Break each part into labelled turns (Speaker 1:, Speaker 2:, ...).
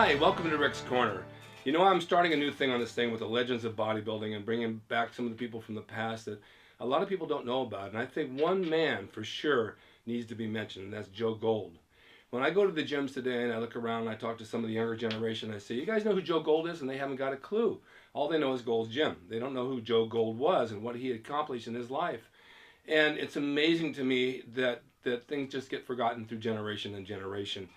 Speaker 1: Hi, welcome to Rick's Corner. You know, I'm starting a new thing on this thing with the legends of bodybuilding and bringing back some of the people from the past that a lot of people don't know about. And I think one man for sure needs to be mentioned, and that's Joe Gold. When I go to the gyms today and I look around and I talk to some of the younger generation, I say, you guys know who Joe Gold is? And they haven't got a clue. All they know is Gold's Gym. They don't know who Joe Gold was and what he accomplished in his life. And it's amazing to me that things just get forgotten through generation and generation.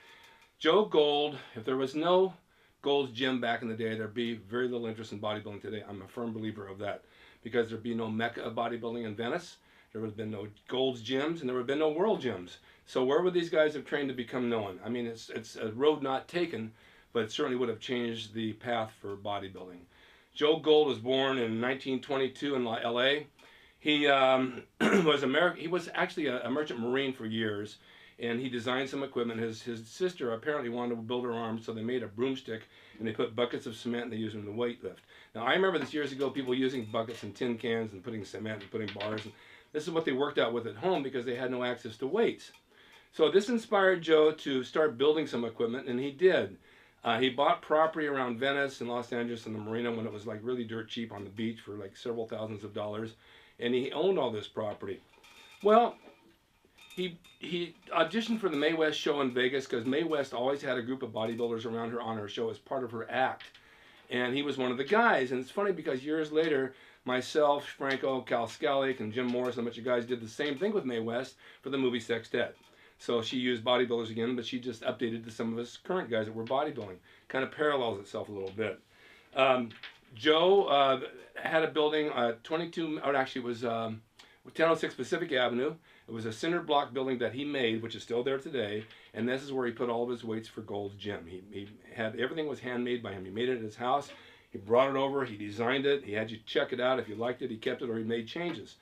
Speaker 1: Joe Gold, if there was no Gold's Gym back in the day, there'd be very little interest in bodybuilding today. I'm a firm believer of that, because there'd be no mecca of bodybuilding in Venice, there would have been no Gold's Gyms, and there would have been no World Gyms. So where would these guys have trained to become known? I mean, it's a road not taken, but it certainly would have changed the path for bodybuilding. Joe Gold was born in 1922 in LA. He he was actually a merchant marine for years, and he designed some equipment. His sister apparently wanted to build her arms, so they made a broomstick and they put buckets of cement and they used them to weight lift. Now I remember this years ago, people using buckets and tin cans and putting cement and putting bars. And this is what they worked out with at home because they had no access to weights. So this inspired Joe to start building some equipment, and he did. He bought property around Venice and Los Angeles and the marina when it was like really dirt cheap on the beach for like several thousands of dollars, and he owned all this property. Well, he auditioned for the Mae West show in Vegas because Mae West always had a group of bodybuilders around her on her show as part of her act. And he was one of the guys. And it's funny because years later, myself, Franco, Cal Scalic, and Jim Morris and a bunch of guys did the same thing with Mae West for the movie Sextet. So she used bodybuilders again, but she just updated to some of us current guys that were bodybuilding. Kind of parallels itself a little bit. Joe had a building, 22, or actually it was 1006 Pacific Avenue. It was a cinder block building that he made, which is still there today, and this is where he put all of his weights for Gold's Gym. He had, everything was handmade by him. He made it at his house, he brought it over, he designed it, he had you check it out. If you liked it, he kept it, or he made changes.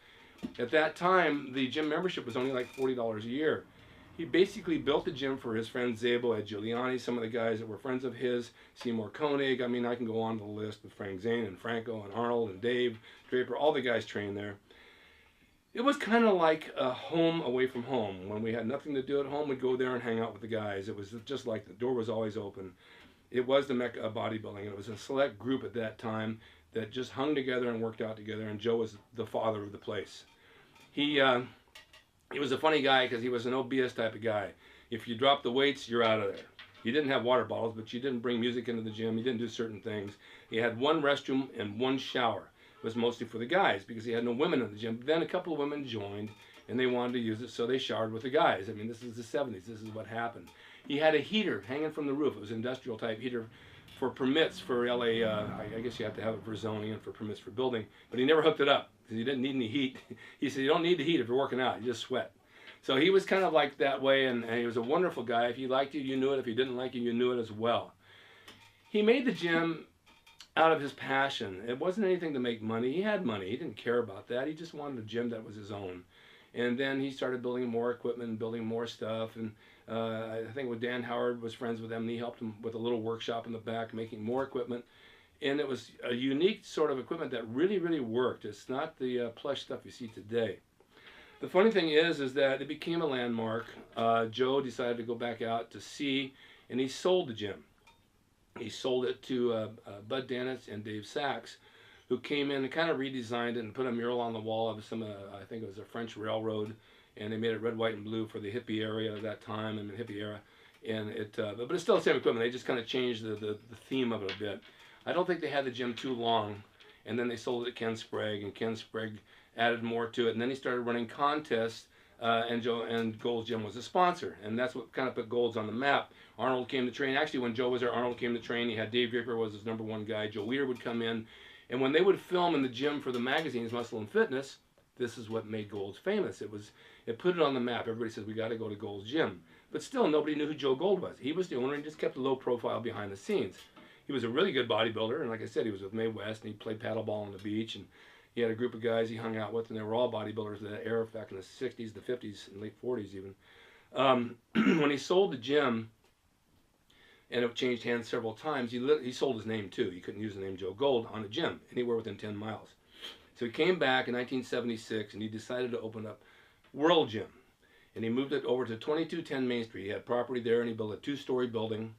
Speaker 1: At that time, the gym membership was only like $40 a year. He basically built the gym for his friend Zabel at Giuliani, some of the guys that were friends of his, Seymour Koenig. I mean, I can go on the list with Frank Zane and Franco and Arnold and Dave Draper, all the guys trained there. It was kind of like a home away from home. When we had nothing to do at home, we'd go there and hang out with the guys. It was just like the door was always open. It was the mecca of bodybuilding, and it was a select group at that time that just hung together and worked out together, and Joe was the father of the place. He was a funny guy because he was an OBS type of guy. If you dropped the weights, you're out of there. You didn't have water bottles, but you didn't bring music into the gym. You didn't do certain things. He had one restroom and one shower. It was mostly for the guys because he had no women in the gym. But then a couple of women joined and they wanted to use it, so they showered with the guys. I mean, this is the 70s. This is what happened. He had a heater hanging from the roof. It was an industrial type heater for permits for LA. I guess you have to have it for zoning and for permits for building. But he never hooked it up because he didn't need any heat. He said, you don't need the heat if you're working out. You just sweat. So he was kind of like that way, and he was a wonderful guy. If he liked you, you knew it. If he didn't like you, you knew it as well. He made the gym out of his passion. It wasn't anything to make money. He had money. He didn't care about that. He just wanted a gym that was his own. And then he started building more equipment and building more stuff. And I think with Dan Howard was friends with him, and he helped him with a little workshop in the back, making more equipment. And it was a unique sort of equipment that really, really worked. It's not the plush stuff you see today. The funny thing is that it became a landmark. Joe decided to go back out to sea, and he sold the gym. He sold it to Bud Dennis and Dave Sachs, who came in and kind of redesigned it and put a mural on the wall of some, I think it was a French railroad, and they made it red, white, and blue for the hippie area of that time, and the hippie era. And but it's still the same equipment. They just kind of changed the theme of it a bit. I don't think they had the gym too long, and then they sold it to Ken Sprague, and Ken Sprague added more to it, and then he started running contests, and Gold's Gym was a sponsor, and that's what kind of put Gold's on the map. Arnold came to train. Actually, when Joe was there, Arnold came to train. He had Dave Draper was his #1 guy. Joe Weider would come in, and when they would film in the gym for the magazines, Muscle and Fitness, this is what made Gold's famous. It put it on the map. Everybody says we got to go to Gold's Gym, but still nobody knew who Joe Gold was. He was the owner and just kept a low profile behind the scenes. He was a really good bodybuilder, and like I said, he was with Mae West, and he played paddleball on the beach, and he had a group of guys he hung out with, and they were all bodybuilders of that era, back in the 60s, the 50s, and late 40s even. When he sold the gym, and it changed hands several times, he sold his name too. He couldn't use the name Joe Gold on a gym anywhere within 10 miles. So he came back in 1976, and he decided to open up World Gym. And he moved it over to 2210 Main Street. He had property there, and he built a 2-story building.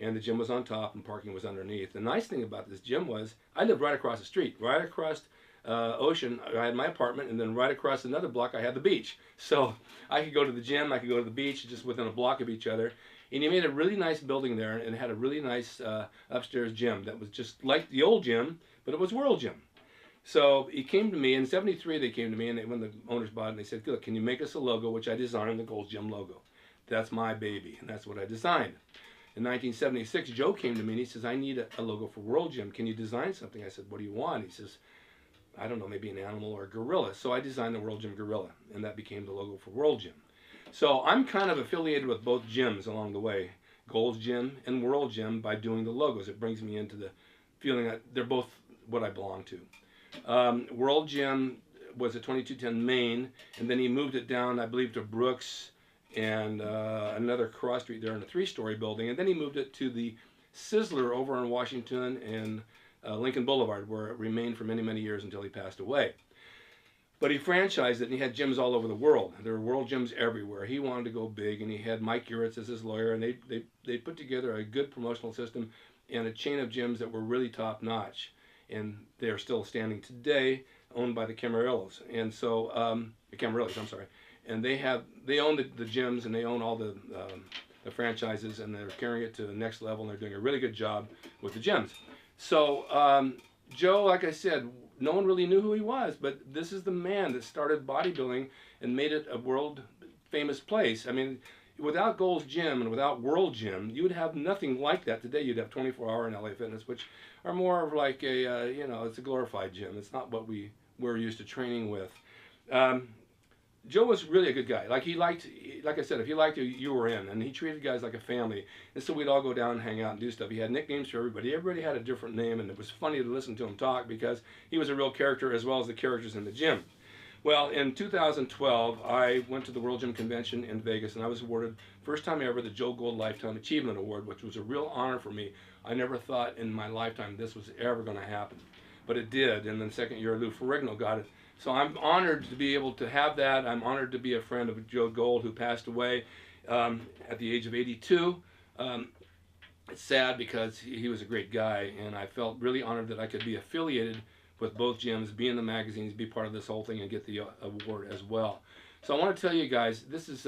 Speaker 1: and the gym was on top and parking was underneath. The nice thing about this gym was I lived right across the street, right across Ocean. I had my apartment, and then right across another block I had the beach. So I could go to the gym, I could go to the beach, just within a block of each other. And he made a really nice building there, and had a really nice upstairs gym that was just like the old gym, but it was World Gym. So he came to me in '73. They came to me, and when the owners bought it, and they said, "Look, can you make us a logo?" Which I designed, the Gold's Gym logo. That's my baby, and that's what I designed. In 1976, Joe came to me and he says, "I need a logo for World Gym. Can you design something?" I said, "What do you want?" He says, "I don't know, maybe an animal or a gorilla." So I designed the World Gym gorilla, and that became the logo for World Gym. So I'm kind of affiliated with both gyms along the way, Gold's Gym and World Gym, by doing the logos. It brings me into the feeling that they're both what I belong to. World Gym was at 2210 Main, and then he moved it down, I believe, to Brooks and another cross street there in a 3-story building, and then he moved it to the Sizzler over on Washington and Lincoln Boulevard, where it remained for many, many years until he passed away. But he franchised it, and he had gyms all over the world. There were World Gyms everywhere. He wanted to go big, and he had Mike Uritz as his lawyer, and they put together a good promotional system and a chain of gyms that were really top-notch. And they are still standing today, owned by the Camarillos. And so, the Camarillos, I'm sorry. And they own the gyms, and they own all the franchises, and they're carrying it to the next level, and they're doing a really good job with the gyms. So Joe, like I said, no one really knew who he was, but this is the man that started bodybuilding and made it a world famous place. I mean, without Gold's Gym and without World Gym, you would have nothing like that today. You'd have 24-hour and LA Fitness, which are more of like a, it's a glorified gym. It's not what we're used to training with. Joe was really a good guy. Like I said, if he liked you, you were in. And he treated guys like a family. And so we'd all go down and hang out and do stuff. He had nicknames for everybody. Everybody had a different name, and it was funny to listen to him talk because he was a real character as well as the characters in the gym. Well, in 2012, I went to the World Gym Convention in Vegas, and I was awarded, first time ever, the Joe Gold Lifetime Achievement Award, which was a real honor for me. I never thought in my lifetime this was ever going to happen. But it did, and then the second year, Lou Ferrigno got it. So I'm honored to be able to have that. I'm honored to be a friend of Joe Gold, who passed away at the age of 82. It's sad because he was a great guy, and I felt really honored that I could be affiliated with both gyms, be in the magazines, be part of this whole thing, and get the award as well. So I want to tell you guys, this is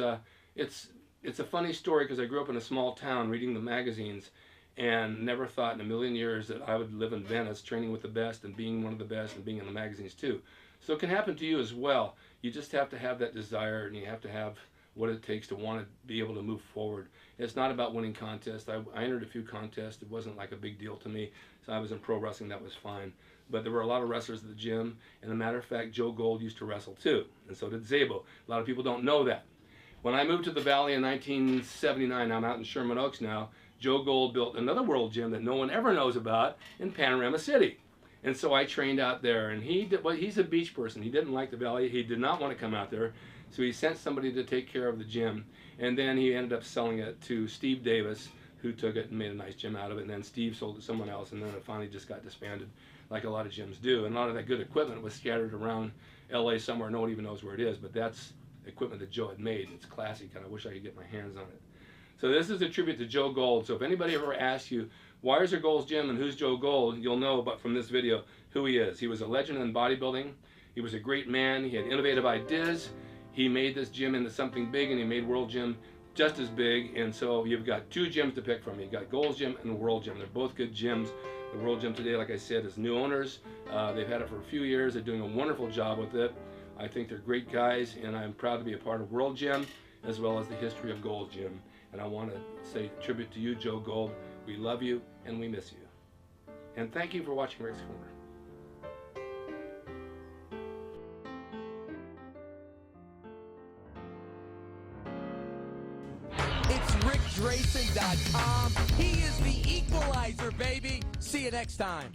Speaker 1: it's a funny story because I grew up in a small town reading the magazines, and never thought in a million years that I would live in Venice, training with the best and being one of the best and being in the magazines too. So it can happen to you as well. You just have to have that desire, and you have to have what it takes to want to be able to move forward. It's not about winning contests. I entered a few contests. It wasn't like a big deal to me. So I was in pro wrestling. That was fine. But there were a lot of wrestlers at the gym. And as a matter of fact, Joe Gold used to wrestle too. And so did Zabo. A lot of people don't know that. When I moved to the Valley in 1979, I'm out in Sherman Oaks now, Joe Gold built another World Gym that no one ever knows about in Panorama City. And so I trained out there, and he's a beach person. He didn't like the Valley. He did not want to come out there. So he sent somebody to take care of the gym. And then he ended up selling it to Steve Davis, who took it and made a nice gym out of it. And then Steve sold it to someone else, and then it finally just got disbanded like a lot of gyms do. And a lot of that good equipment was scattered around LA somewhere. No one even knows where it is, but that's equipment that Joe had made. It's classic, and I wish I could get my hands on it. So this is a tribute to Joe Gold. So if anybody ever asks you, why is there Gold's Gym and who's Joe Gold, you'll know but from this video who he is. He was a legend in bodybuilding. He was a great man. He had innovative ideas. He made this gym into something big, and he made World Gym just as big. And so you've got two gyms to pick from. You've got Gold's Gym and World Gym. They're both good gyms. The World Gym today, like I said, is new owners. They've had it for a few years. They're doing a wonderful job with it. I think they're great guys, and I'm proud to be a part of World Gym as well as the history of Gold's Gym. And I want to say tribute to you, Joe Gold. We love you, and we miss you. And thank you for watching Rick's Corner.
Speaker 2: It's rickdracing.com. He is the equalizer, baby. See you next time.